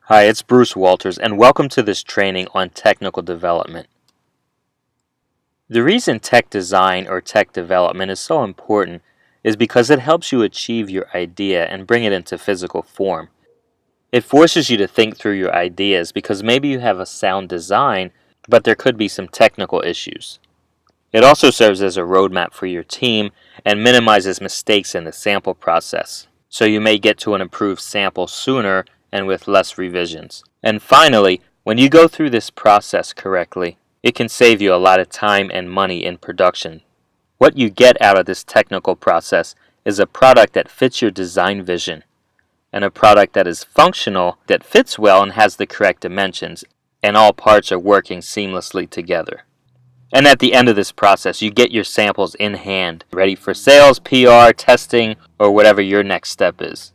Hi, it's Bruce Walters, and welcome to this training on technical development. The reason tech design or tech development is so important is because it helps you achieve your idea and bring it into physical form. It forces you to think through your ideas because maybe you have a sound design, but there could be some technical issues. It also serves as a roadmap for your team and minimizes mistakes in the sample process, so you may get to an improved sample sooner and with less revisions. And finally, when you go through this process correctly, it can save you a lot of time and money in production. What you get out of this technical process is a product that fits your design vision, and a product that is functional, that fits well and has the correct dimensions, and all parts are working seamlessly together. And at the end of this process, you get your samples in hand, ready for sales, PR, testing, or whatever your next step is.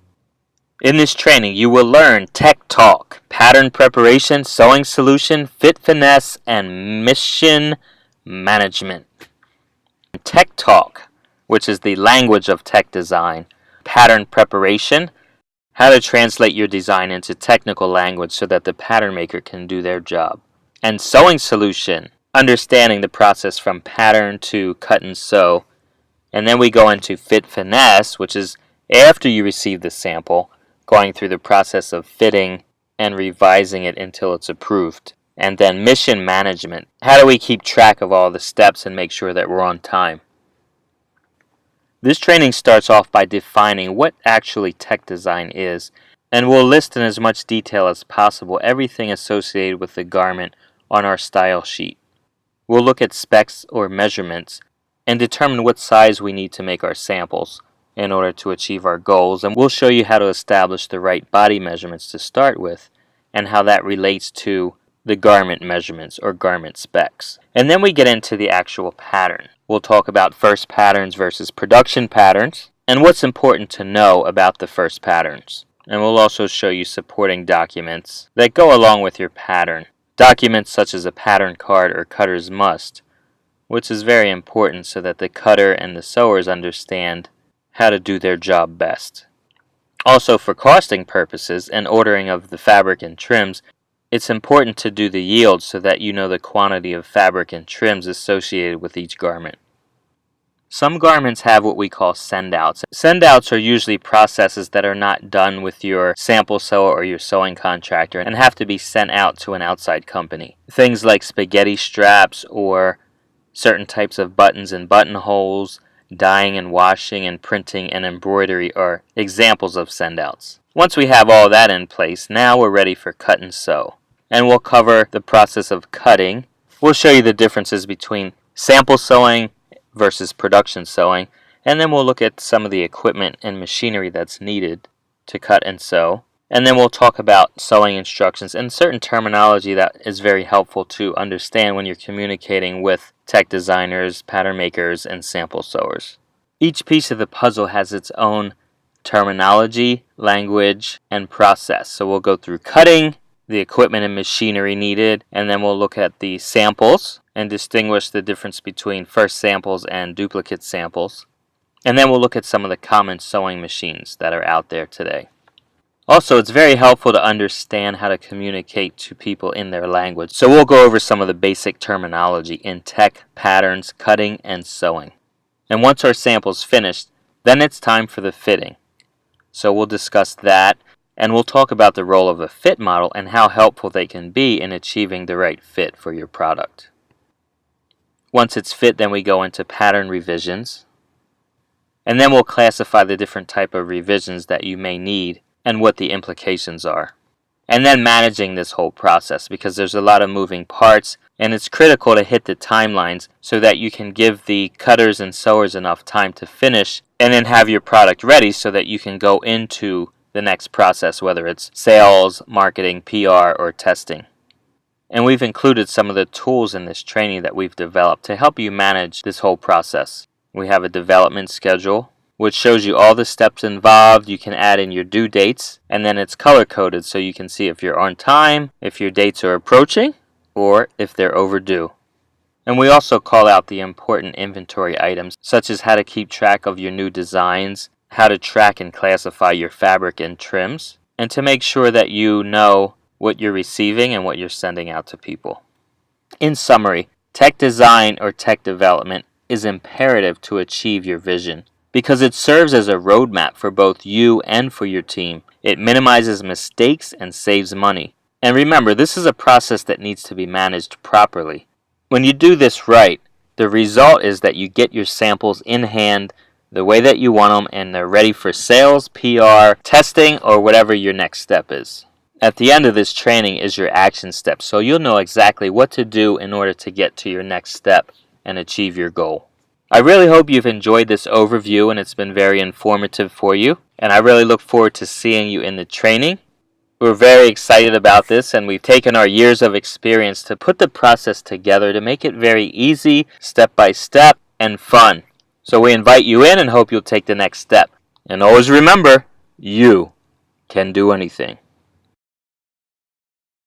In this training, you will learn tech talk, pattern preparation, sewing solution, fit finesse, and mission management. Tech talk, which is the language of tech design. Pattern preparation, how to translate your design into technical language so that the pattern maker can do their job. And sewing solution, understanding the process from pattern to cut and sew. And then we go into fit finesse, which is after you receive the sample, going through the process of fitting and revising it until it's approved. And then mission management. How do we keep track of all the steps and make sure that we're on time? This training starts off by defining what actually tech design is, and we'll list in as much detail as possible everything associated with the garment on our style sheet. We'll look at specs or measurements and determine what size we need to make our samples in order to achieve our goals, and we'll show you how to establish the right body measurements to start with and how that relates to the garment measurements or garment specs. And then we get into the actual pattern. We'll talk about first patterns versus production patterns and what's important to know about the first patterns. And we'll also show you supporting documents that go along with your pattern. Documents such as a pattern card or cutter's must, which is very important so that the cutter and the sewers understand how to do their job best. Also, for costing purposes and ordering of the fabric and trims, it's important to do the yield so that you know the quantity of fabric and trims associated with each garment. Some garments have what we call send-outs. Send-outs are usually processes that are not done with your sample sewer or your sewing contractor and have to be sent out to an outside company. Things like spaghetti straps or certain types of buttons and buttonholes, dyeing and washing and printing and embroidery are examples of send-outs. Once we have all that in place, now we're ready for cut and sew. And we'll cover the process of cutting. We'll show you the differences between sample sewing versus production sewing, and then we'll look at some of the equipment and machinery that's needed to cut and sew. And then we'll talk about sewing instructions and certain terminology that is very helpful to understand when you're communicating with tech designers, pattern makers, and sample sewers. Each piece of the puzzle has its own terminology, language, and process. So we'll go through cutting, the equipment and machinery needed, and then we'll look at the samples and distinguish the difference between first samples and duplicate samples. And then we'll look at some of the common sewing machines that are out there today. Also, it's very helpful to understand how to communicate to people in their language. So we'll go over some of the basic terminology in tech, patterns, cutting, and sewing. And once our sample's finished, then it's time for the fitting. So we'll discuss that, and we'll talk about the role of a fit model and how helpful they can be in achieving the right fit for your product. Once it's fit, then we go into pattern revisions. And then we'll classify the different type of revisions that you may need and what the implications are. And then managing this whole process, because there's a lot of moving parts and it's critical to hit the timelines so that you can give the cutters and sewers enough time to finish and then have your product ready so that you can go into the next process, whether it's sales, marketing, PR, or testing. And we've included some of the tools in this training that we've developed to help you manage this whole process. We have a development schedule, which shows you all the steps involved. You can add in your due dates, and then it's color-coded so you can see if you're on time, if your dates are approaching, or if they're overdue. And we also call out the important inventory items, such as how to keep track of your new designs, how to track and classify your fabric and trims, and to make sure that you know what you're receiving and what you're sending out to people. In summary, tech design or tech development is imperative to achieve your vision because it serves as a roadmap for both you and for your team. It minimizes mistakes and saves money. And remember, this is a process that needs to be managed properly. When you do this right, the result is that you get your samples in hand the way that you want them, and they're ready for sales, PR, testing, or whatever your next step is. At the end of this training is your action step, so you'll know exactly what to do in order to get to your next step and achieve your goal. I really hope you've enjoyed this overview and it's been very informative for you, and I really look forward to seeing you in the training. We're very excited about this, and we've taken our years of experience to put the process together to make it very easy, step by step, and fun. So we invite you in and hope you'll take the next step. And always remember, you can do anything.